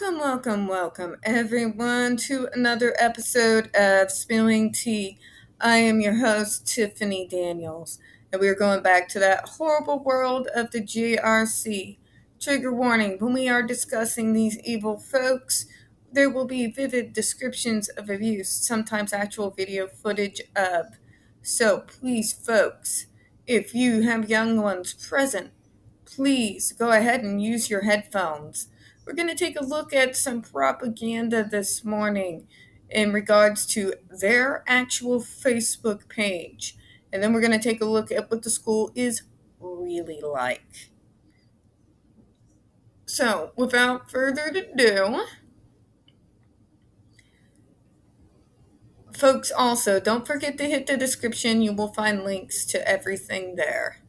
Welcome, everyone, to another episode of Spilling Tea. I am your host, Tiffany Daniels, and we are going back to that horrible world of the JRC. Trigger warning, when we are discussing these evil folks, there will be vivid descriptions of abuse, sometimes actual video footage of. So please, folks, if you have young ones present, please go ahead and use your headphones. We're going to take a look at some propaganda this morning in regards to their actual Facebook page. And then we're going to take a look at what the school is really like. So, without further ado, folks, also, don't forget to hit the description. You will find links to everything there.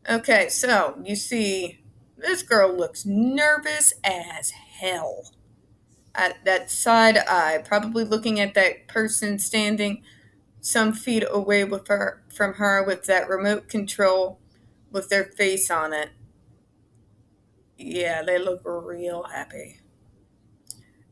Okay, so you see, this girl looks nervous as hell. At that side eye, probably looking at that person standing some feet away from her with that remote control with their face on it. Yeah, they look real happy.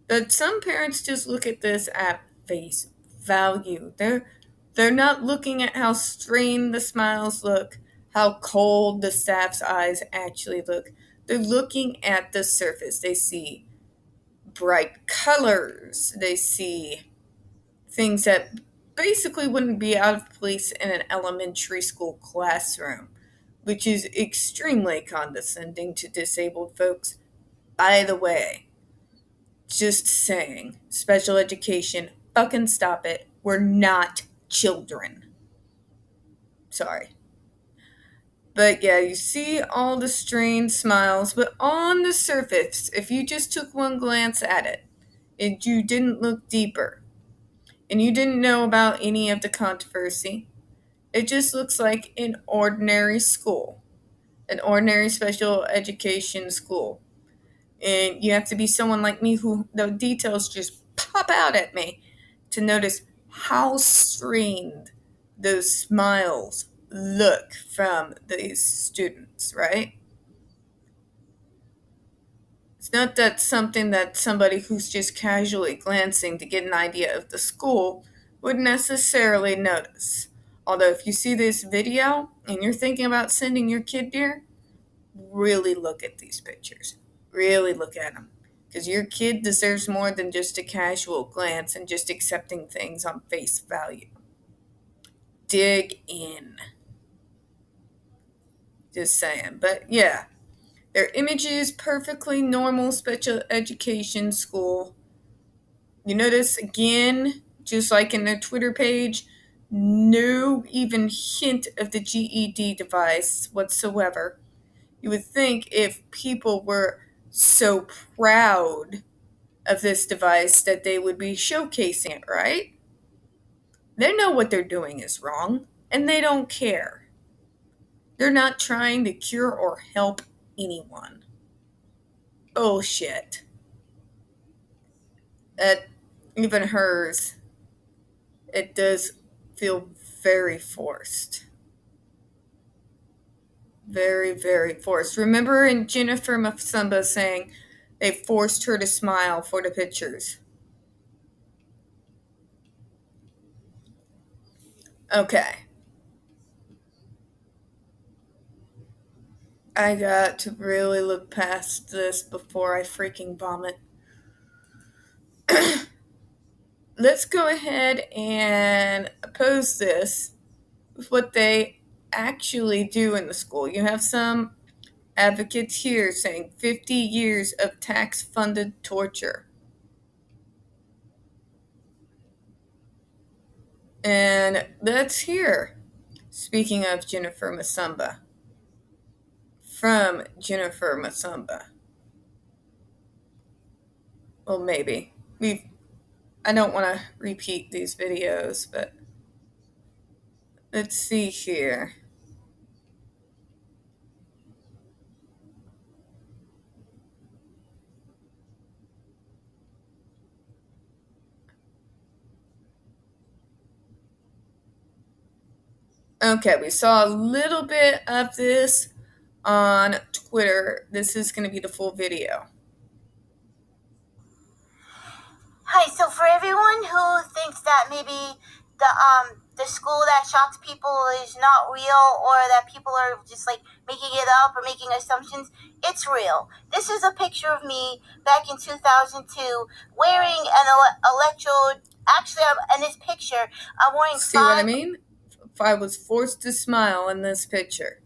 But some parents just look at this at face value. They're not looking at how strained the smiles look, how cold the staff's eyes actually look. They're looking at the surface. They see bright colors. They see things that basically wouldn't be out of place in an elementary school classroom, which is extremely condescending to disabled folks. By the way, just saying, special education, fucking stop it. We're not children. Sorry. But yeah, you see all the strained smiles, but on the surface, if you just took one glance at it, and you didn't look deeper, and you didn't know about any of the controversy, it just looks like an ordinary school, an ordinary special education school. And you have to be someone like me who the details just pop out at me to notice how strained those smiles look from these students, right? It's not that something that somebody who's just casually glancing to get an idea of the school would necessarily notice. Although if you see this video and you're thinking about sending your kid there, really look at these pictures. Really look at them. Because your kid deserves more than just a casual glance and just accepting things on face value. Dig in. Just saying. But yeah, their image is perfectly normal special education school. You notice again, just like in their Twitter page, no even hint of the GED device whatsoever. You would think if people were so proud of this device that they would be showcasing it, right? They know what they're doing is wrong, and they don't care. They're not trying to cure or help anyone. Bullshit. That even hers, it does feel very forced. Very, very forced. Remember in Jennifer Masumba saying they forced her to smile for the pictures. Okay. I got to really look past this before I freaking vomit. Let's go ahead and oppose this with what they actually do in the school. You have some advocates here saying 50 years of tax-funded torture. And that's here. Speaking of Jennifer Masumba. From Jennifer Masumba. Well, maybe. I don't want to repeat these videos, but let's see here. Okay, we saw a little bit of this on Twitter. This is going to be the full video. Hi, so for everyone who thinks that maybe the school that shocks people is not real, or that people are just like making it up or making assumptions, it's real. This is a picture of me back in 2002 wearing an electrode. Actually, in this picture, I'm wearing See what I mean? If I was forced to smile in this picture.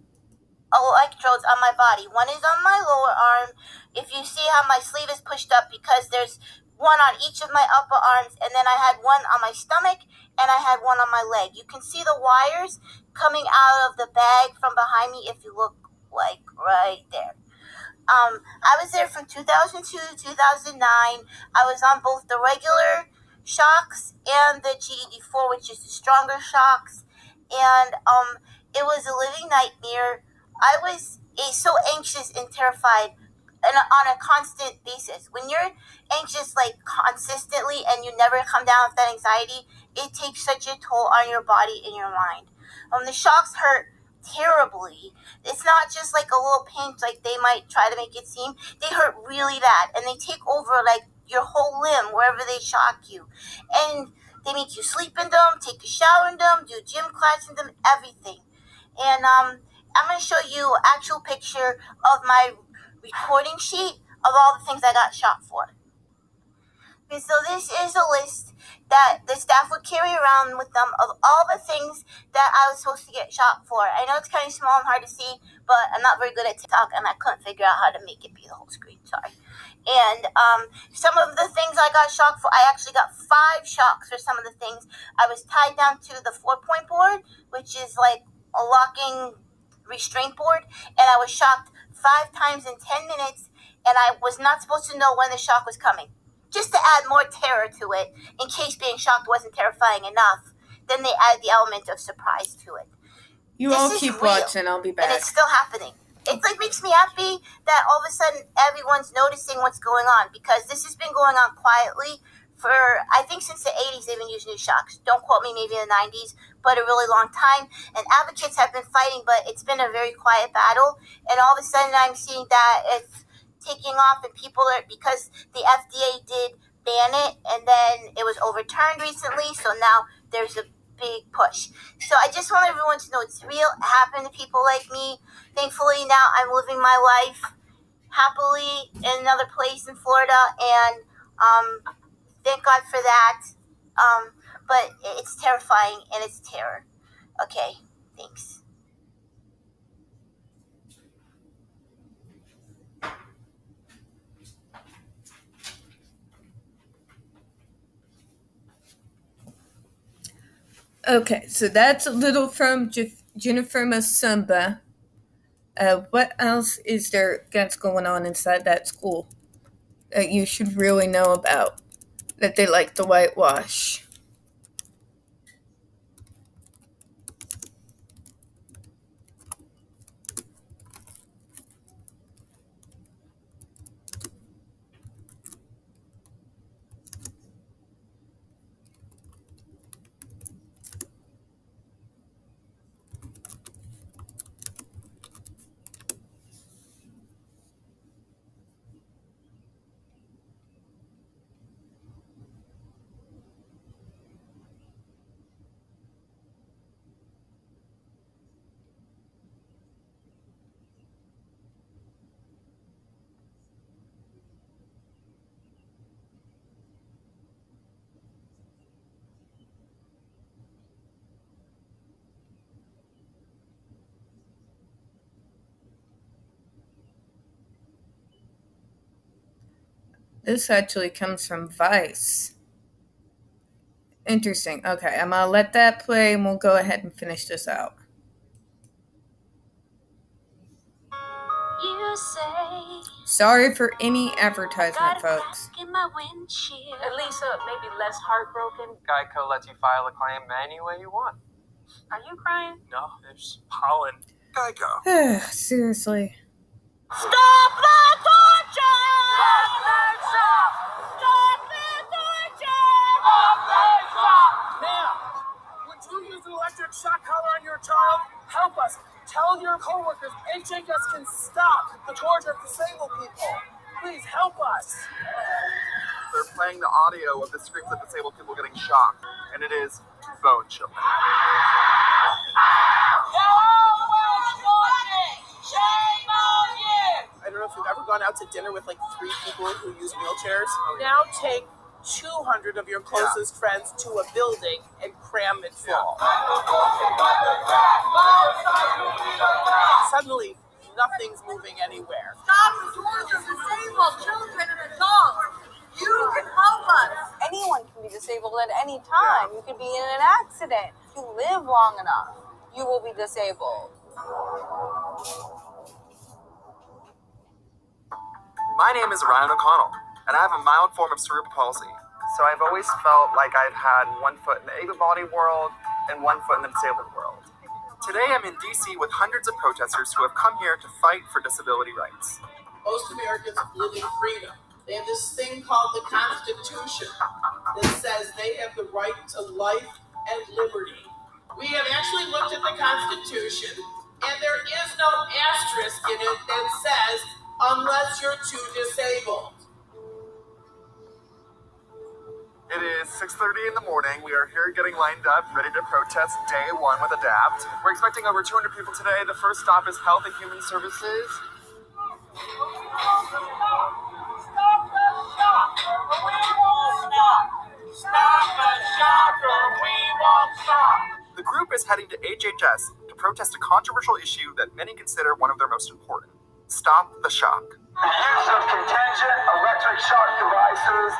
electrodes on my body. One is on my lower arm. If you see how my sleeve is pushed up, because there's one on each of my upper arms, and then I had one on my stomach, and I had one on my leg. You can see the wires coming out of the bag from behind me if you look like right there. I was there from 2002 to 2009. I was on both the regular shocks and the GED4, which is the stronger shocks. And it was a living nightmare. I was so anxious and terrified on a constant basis. When you're anxious like consistently and you never come down with that anxiety, it takes such a toll on your body and your mind. The shocks hurt terribly. It's not just like a little pinch like they might try to make it seem. They hurt really bad, and they take over like your whole limb wherever they shock you. And they make you sleep in them, take a shower in them, do gym class in them, everything. And I'm going to show you an actual picture of my recording sheet of all the things I got shocked for. Okay, so this is a list that the staff would carry around with them of all the things that I was supposed to get shocked for. I know it's kind of small and hard to see, but I'm not very good at TikTok, and I couldn't figure out how to make it be the whole screen. Sorry. And some of the things I got shocked for, I actually got 5 shocks for some of the things. I was tied down to the 4-point board, which is like a locking restraint board, and I was shocked 5 times in 10 minutes, and I was not supposed to know when the shock was coming. Just to add more terror to it, in case being shocked wasn't terrifying enough, then they add the element of surprise to it. You all keep watching, I'll be back. And it's still happening. It like makes me happy that all of a sudden everyone's noticing what's going on, because this has been going on quietly for, I think since the 80s they've been using these shocks. Don't quote me, maybe in the 90s, but a really long time. And advocates have been fighting, but it's been a very quiet battle. And all of a sudden I'm seeing that it's taking off, and people are, because the FDA did ban it and then it was overturned recently, so now there's a big push. So I just want everyone to know it's real. It happened to people like me. Thankfully now I'm living my life happily in another place in Florida, and thank God for that. But it's terrifying and it's terror. Okay, thanks. Okay, so that's a little from Jennifer Masumba. What else is there that's going on inside that school that you should really know about? That they like to whitewash. This actually comes from Vice. Interesting. Okay, I'm going to let that play and we'll go ahead and finish this out. You say, sorry for any advertisement, folks. At least maybe less heartbroken. Geico lets you file a claim any way you want. Are you crying? No, there's pollen. Geico. Seriously. Stop the torture! Stop Ma'am, would you use an electric shock collar on your child? Help us. Tell your coworkers HHS can stop the torture of disabled people. Please help us. they're playing the audio of the screams of disabled people getting shocked, and it is bone-chilling. I don't know if you've ever gone out to dinner with like 3 people who use wheelchairs. Now take 200 of your closest friends to a building and cram it full. Suddenly, nothing's moving anywhere. Stop the doors of disabled children and adults. You can help us. Anyone can be disabled at any time. You could be in an accident. If you live long enough, you will be disabled. My name is Ryan O'Connell, and I have a mild form of cerebral palsy. So I've always felt like I've had one foot in the able-bodied world and one foot in the disabled world. Today I'm in DC with hundreds of protesters who have come here to fight for disability rights. Most Americans live in freedom. They have this thing called the Constitution that says they have the right to life and liberty. We have actually looked at the Constitution, and there is no asterisk in it that says, unless you're too disabled. It is 6:30 in the morning. We are here getting lined up, ready to protest day 1 with ADAPT. We're expecting over 200 people today. The first stop is Health and Human Services. The group is heading to HHS to protest a controversial issue that many consider one of their most important. Stop the shock. The use of contingent electric shock devices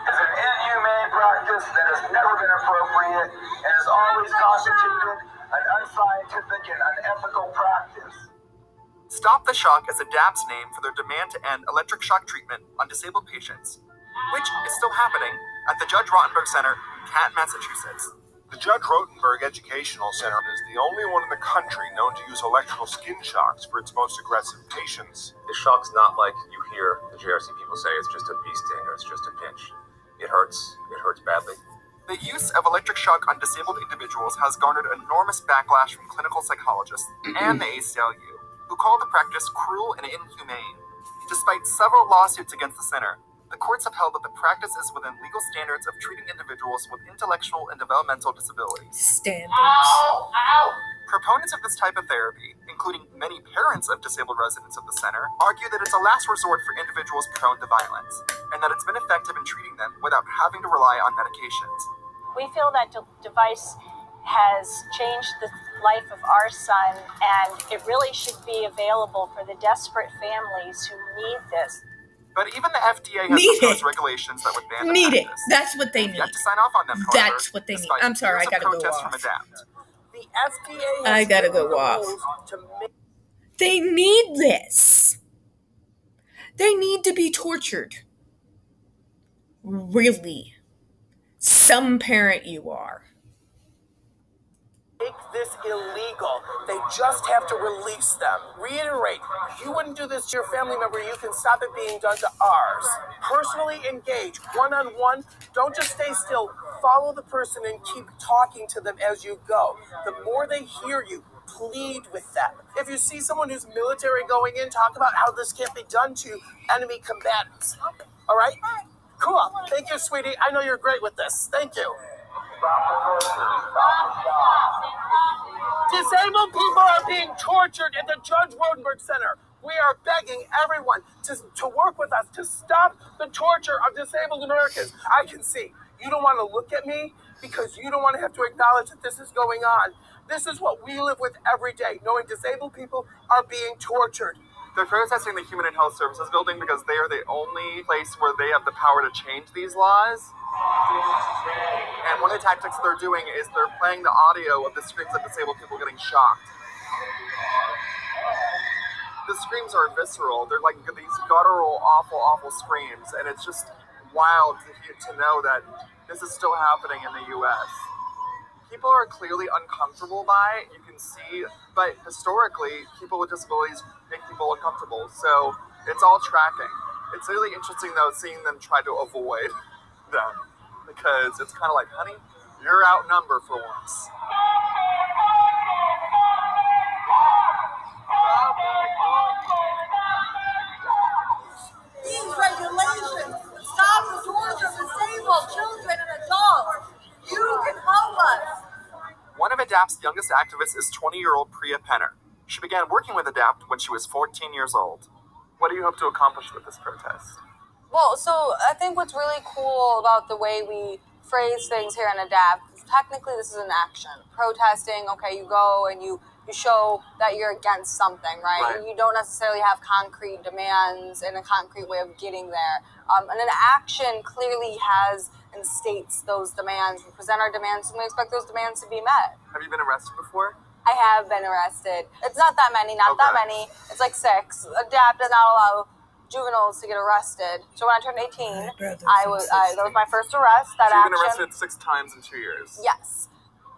is an inhumane practice that has never been appropriate and has always constituted an unscientific and unethical practice. Stop the Shock is ADAPT's name for their demand to end electric shock treatment on disabled patients, which is still happening at the Judge Rottenberg Center in Canton, Massachusetts. The Judge Rottenberg Educational Center is the only one in the country known to use electrical skin shocks for its most aggressive patients. The shock's not like you hear the JRC people say it's just a bee sting or it's just a pinch. It hurts badly. The use of electric shock on disabled individuals has garnered enormous backlash from clinical psychologists and the ACLU, who call the practice cruel and inhumane. Despite several lawsuits against the center, the courts have held that the practice is within legal standards of treating individuals with intellectual and developmental disabilities. Standards. Ow! Ow! Proponents of this type of therapy, including many parents of disabled residents of the center, argue that it's a last resort for individuals prone to violence, and that it's been effective in treating them without having to rely on medications. We feel that device has changed the life of our son, and it really should be available for the desperate families who need this. But even the FDA has proposed regulations that would ban the practice. That's what they need. Yet to sign off on them, however, That's what they need. I'm sorry, I gotta go off. The FDA has I gotta go off. They need this. They need to be tortured. Really. Some parent you are. Make this illegal. They just have to release them. Reiterate, you wouldn't do this to your family member, you can stop it being done to ours. Personally engage, one-on-one. Don't just stay still. Follow the person and keep talking to them as you go. The more they hear you, plead with them. If you see someone who's military going in, talk about how this can't be done to enemy combatants. All right? Cool. Thank you, sweetie. I know you're great with this. Thank you. Disabled people are being tortured at the Judge Rottenberg Center. We are begging everyone to work with us to stop the torture of disabled Americans. I can see you don't want to look at me because you don't want to have to acknowledge that this is going on. This is what we live with every day, knowing disabled people are being tortured. They're protesting the Human and Health Services building because they are the only place where they have the power to change these laws. And one of the tactics they're doing is they're playing the audio of the screams of disabled people getting shocked. The screams are visceral. They're like these guttural, awful, awful screams. And it's just wild to know that this is still happening in the U.S. People are clearly uncomfortable by it, you can see, but historically, people with disabilities make people uncomfortable, so it's all tracking. It's really interesting, though, seeing them try to avoid them, because it's kind of like, honey, you're outnumbered for once. These regulations stop the torture ADAPT's youngest activist is 20-year-old Priya Penner. She began working with ADAPT when she was 14 years old. What do you hope to accomplish with this protest? Well, so I think what's really cool about the way we phrase things here in ADAPT, technically this is an action. Protesting, okay, you go and you show that you're against something, right? You don't necessarily have concrete demands and a concrete way of getting there. And an action clearly has and states those demands. We present our demands and we expect those demands to be met. Have you been arrested before? I have been arrested. It's not that many, that many. It's like 6. ADAPT does not allow juveniles to get arrested. So when I turned 18, that was my first arrest. That so you've been action. arrested 6 times in 2 years? Yes.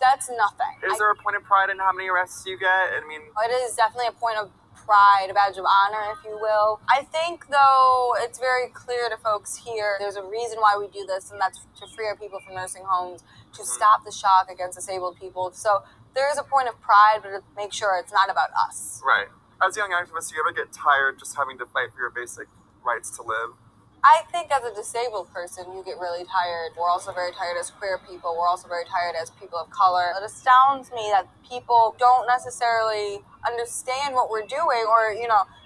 That's nothing. Is there a point of pride in how many arrests you get? I mean, it is definitely a point of pride, a badge of honor, if you will. I think, though, it's very clear to folks here, there's a reason why we do this, and that's to free our people from nursing homes, to stop the shock against disabled people. So there is a point of pride, but to make sure it's not about us. Right. As a young activist, do you ever get tired just having to fight for your basic rights to live? I think as a disabled person, you get really tired. We're also very tired as queer people. We're also very tired as people of color. It astounds me that people don't necessarily understand what we're doing or,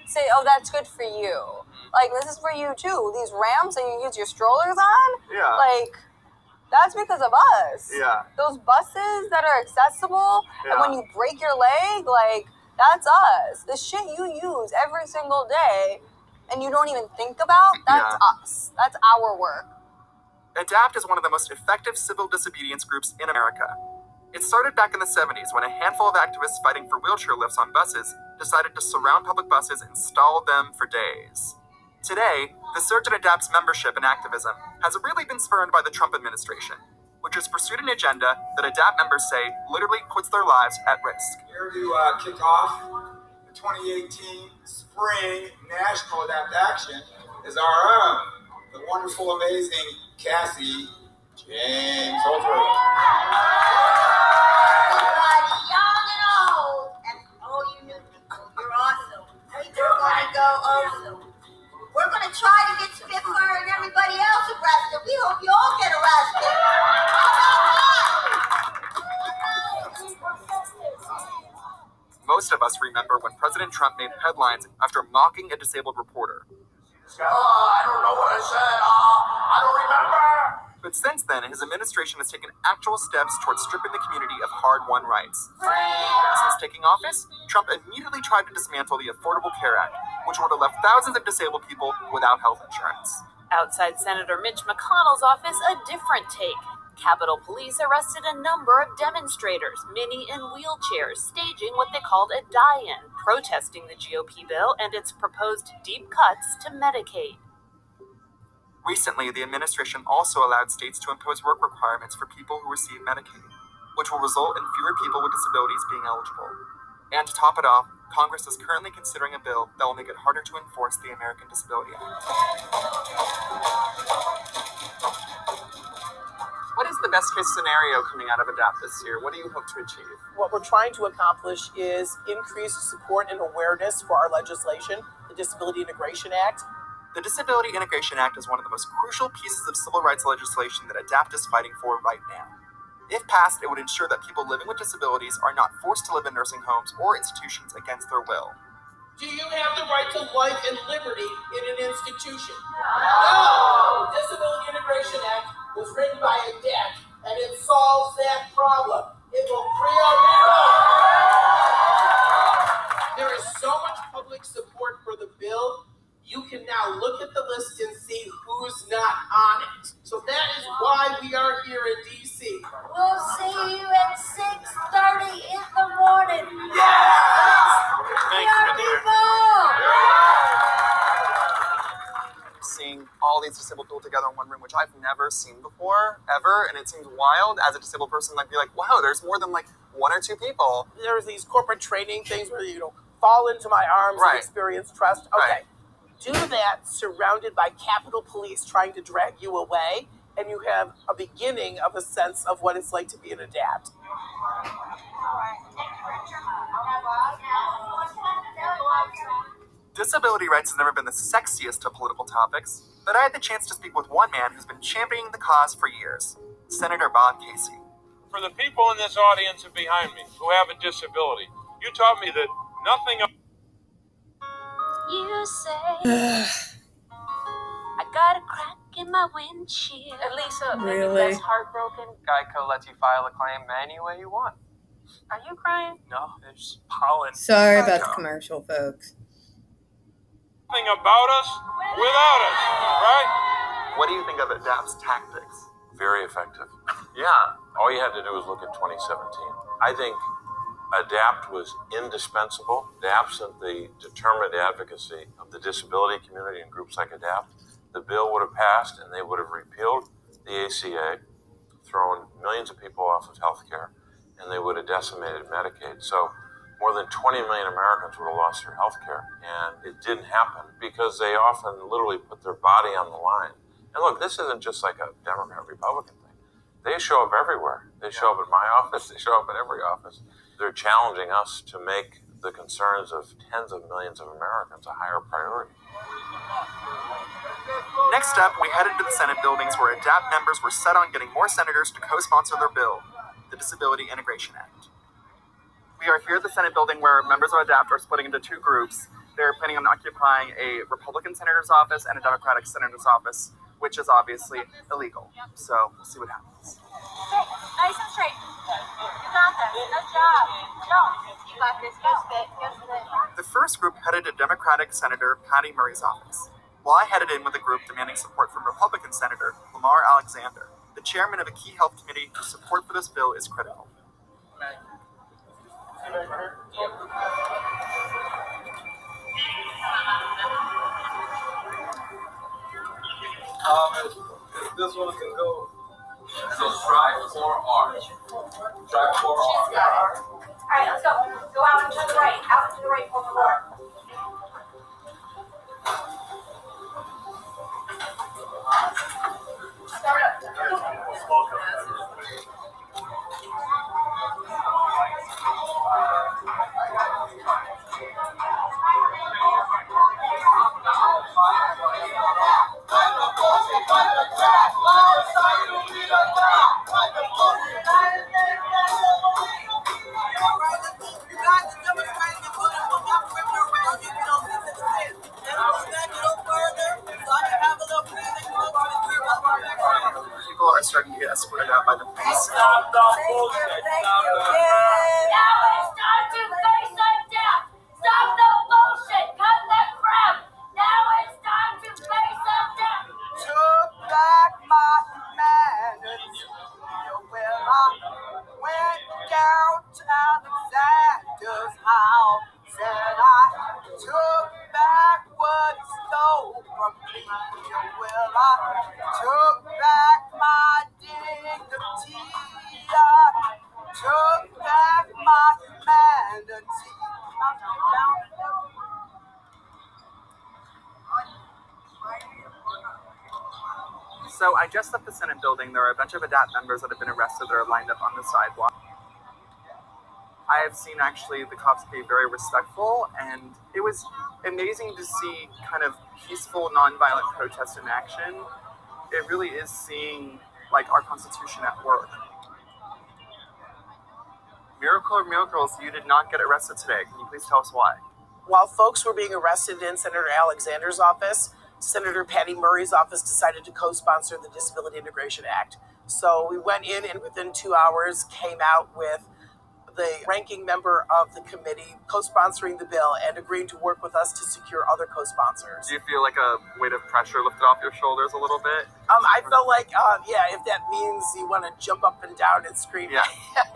say, oh, that's good for you. Like, this is for you, too. These ramps that you use your strollers on? Yeah. Like, that's because of us. Yeah. Those buses that are accessible, and when you break your leg, like, that's us. The shit you use every single day and you don't even think about, that's us. That's our work. ADAPT is one of the most effective civil disobedience groups in America. It started back in the 70s when a handful of activists fighting for wheelchair lifts on buses decided to surround public buses and stall them for days. Today, the surge in ADAPT's membership and activism has really been spurred by the Trump administration, which has pursued an agenda that ADAPT members say literally puts their lives at risk. Here to kick off the 2018 Spring National ADAPT Action is our own, the wonderful, amazing Cassie James Holdsworth. Everybody, young and old, and all you new people, you're awesome. You're gonna go awesome. We're gonna try to get Spitfire and everybody else arrested. We hope you all get arrested. Most of us remember when President Trump made headlines after mocking a disabled reporter. I don't know what I said. I don't remember. But since then, his administration has taken actual steps towards stripping the community of hard-won rights. Since taking office, Trump immediately tried to dismantle the Affordable Care Act, which would have left thousands of disabled people without health insurance. Outside Senator Mitch McConnell's office, a different take. Capitol Police arrested a number of demonstrators, many in wheelchairs, staging what they called a die-in, protesting the GOP bill and its proposed deep cuts to Medicaid. Recently, the administration also allowed states to impose work requirements for people who receive Medicaid, which will result in fewer people with disabilities being eligible. And to top it off, Congress is currently considering a bill that will make it harder to enforce the American Disability Act. What is the best case scenario coming out of ADAPT this year? What do you hope to achieve? What we're trying to accomplish is increased support and awareness for our legislation, the Disability Integration Act. The Disability Integration Act is one of the most crucial pieces of civil rights legislation that ADAPT is fighting for right now. If passed, it would ensure that people living with disabilities are not forced to live in nursing homes or institutions against their will. Do you have the right to life and liberty in an institution? No! The Disability Integration Act was written by ADAPT, and it solves that problem. It will free our people. There is so much public support for the bill, you can now look at the list and see who's not on it. So that is why we are here in D.C. We'll see you at 6:30 in the morning. Yes! Thank you, seeing all these disabled people together in one room, which I've never seen before, ever, and it seems wild. As a disabled person, I'd be like, wow, there's more than like 1 or 2 people. There's these corporate training things where fall into my arms and experience trust. Okay. Do that surrounded by Capitol Police trying to drag you away, and you have a beginning of a sense of what it's like to be an ADAPT. Disability rights has never been the sexiest of political topics, but I had the chance to speak with one man who's been championing the cause for years, Senator Bob Casey. For the people in this audience and behind me who have a disability, you taught me that nothing... You say I got a crack in my windshield. And Lisa, maybe Really? less heartbroken. Geico lets you file a claim any way you want. Are you crying? No, it's pollen. Sorry about the commercial, folks. Nothing about us without us, right? What do you think of ADAPT's tactics? Very effective. Yeah. All you had to do was look at 2017. I think ADAPT was indispensable. Absent the determined advocacy of the disability community and groups like ADAPT, the bill would have passed and they would have repealed the ACA, thrown millions of people off of health care, and they would have decimated Medicaid. So more than 20 million Americans would have lost their health care. And it didn't happen because they often literally put their body on the line. And look, this isn't just like a Democrat-Republican thing. They show up everywhere. They show up at my office. They show up at every office. They're challenging us to make the concerns of tens of millions of Americans a higher priority. Next up, we headed to the Senate buildings where ADAPT members were set on getting more senators to co-sponsor their bill, the Disability Integration Act. We are here at the Senate building where members of ADAPT are splitting into two groups. They're planning on occupying a Republican senator's office and a Democratic senator's office, which is obviously illegal. So we'll see what happens. Nice and straight. You got that. Good job. Go. You got this. Go. The first group headed to Democratic Senator Patty Murray's office, while I headed in with a group demanding support from Republican Senator Lamar Alexander, the chairman of a key health committee whose support for this bill is critical. If this one can go. So strive for R. Strive for R. Alright, let's go. Go out and to the right. Out and to the right for the floor. People are starting to get escorted out by the police. Stop the bullshit. Stop the... Now it's time to face them down. Stop the bullshit. Cut that crap. Now it's time to face them down. Took back my humanity. Well, I went down to Alexander's house. Said I took back what he stole from me. Well, I took back my dignity. I took back my humanity. So I just left the Senate building. There are a bunch of ADAPT members that have been arrested that are lined up on the sidewalk. I have seen actually the cops be very respectful, and it was amazing to see kind of peaceful, nonviolent protest in action. It really is seeing like our Constitution at work. Miracle of miracles, you did not get arrested today. Can you please tell us why? While folks were being arrested in Senator Alexander's office, Senator Patty Murray's office decided to co-sponsor the Disability Integration Act. So we went in and within 2 hours came out with the ranking member of the committee co-sponsoring the bill and agreeing to work with us to secure other co-sponsors. Do you feel like a weight of pressure lifted off your shoulders a little bit? I felt like, if that means you want to jump up and down and scream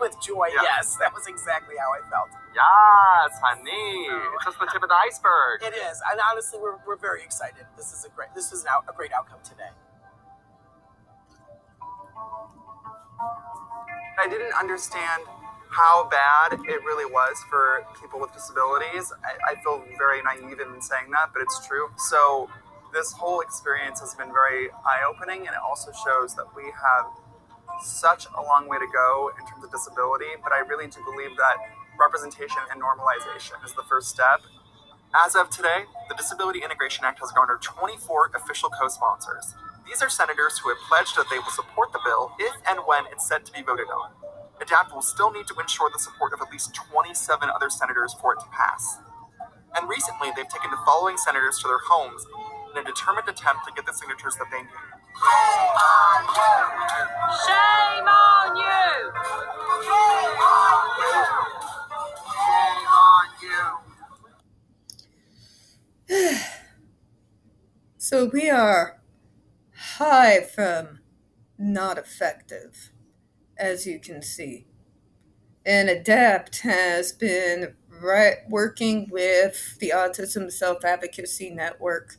with joy, yes, that was exactly how I felt. Yes, honey, it's just the tip of the iceberg. It is, and honestly, we're very excited. This is a great outcome today. I didn't understand how bad it really was for people with disabilities. I feel very naive in saying that, but it's true. So this whole experience has been very eye-opening, and it also shows that we have such a long way to go in terms of disability, but I really do believe that representation and normalization is the first step. As of today, the Disability Integration Act has garnered 24 official co-sponsors. These are senators who have pledged that they will support the bill if and when it's set to be voted on. ADAPT will still need to ensure the support of at least 27 other senators for it to pass. And recently, they've taken the following senators to their homes in a determined attempt to get the signatures that they need. Shame on you! Shame on you! Shame on you! So we are high from not effective, as you can see. And ADAPT has been working with the Autism Self-Advocacy Network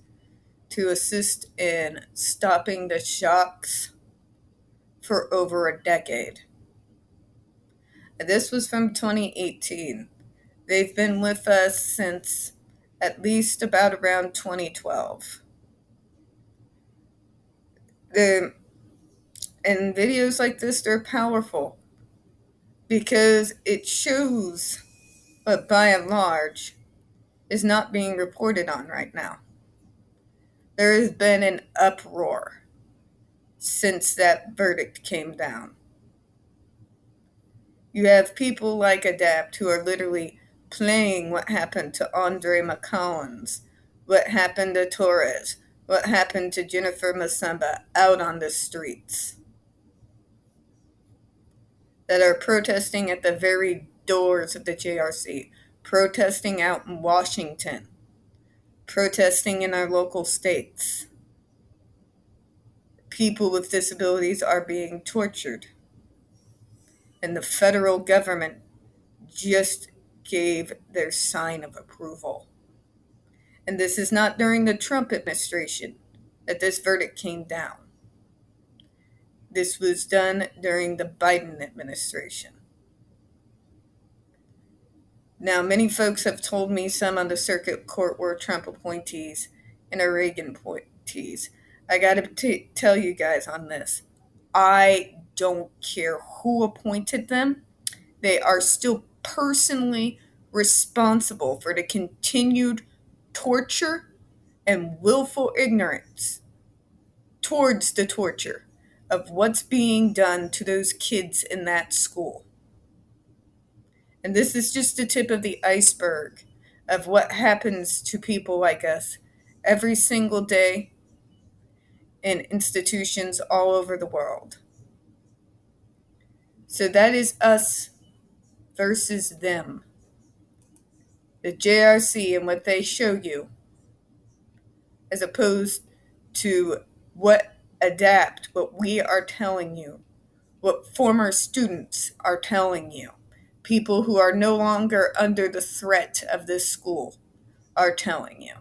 to assist in stopping the shocks for over a decade. And this was from 2018. They've been with us since at least about around 2012. And videos like this, they're powerful because it shows what by and large is not being reported on right now. There has been an uproar since that verdict came down. You have people like ADAPT who are literally playing what happened to Andre McCollins, what happened to Torres, what happened to Jennifer Masamba out on the streets, that are protesting at the very doors of the JRC, protesting out in Washington, protesting in our local states. People with disabilities are being tortured. And the federal government just gave their sign of approval. And this is not during the Trump administration that this verdict came down. This was done during the Biden administration. Now, many folks have told me, some on the circuit court were Trump appointees and are Reagan appointees. I got to tell you guys on this. I don't care who appointed them. They are still personally responsible for the continued torture and willful ignorance towards the torture of what's being done to those kids in that school. And this is just the tip of the iceberg of what happens to people like us every single day in institutions all over the world. So that is us versus them. The JRC and what they show you, as opposed to what ADAPT, what we are telling you, what former students are telling you, people who are no longer under the threat of this school are telling you.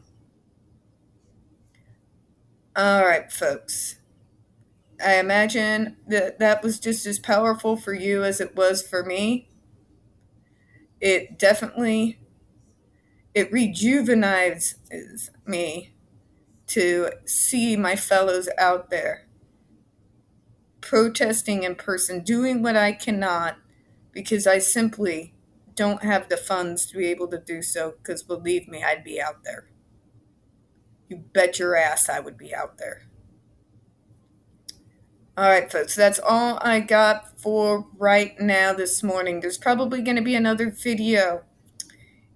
All right, folks. I imagine that was just as powerful for you as it was for me. It definitely, it rejuvenizes me to see my fellows out there protesting in person, doing what I cannot because I simply don't have the funds to be able to do so, because believe me, I'd be out there. You bet your ass I would be out there. All right, folks, that's all I got for right now this morning. There's probably going to be another video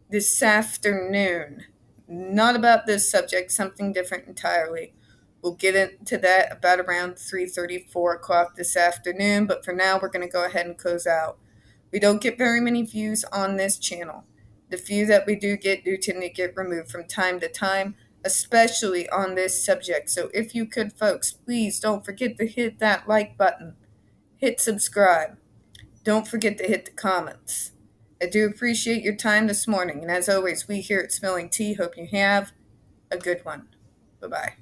this afternoon. Not about this subject, something different entirely. We'll get into that about around 3:30, 4 o'clock this afternoon. But for now, we're going to go ahead and close out. We don't get very many views on this channel. The few that we do tend to get removed from time to time, especially on this subject. So if you could, folks, please don't forget to hit that like button. Hit subscribe. Don't forget to hit the comments. I do appreciate your time this morning. And as always, we here at Spilling Tea hope you have a good one. Bye-bye.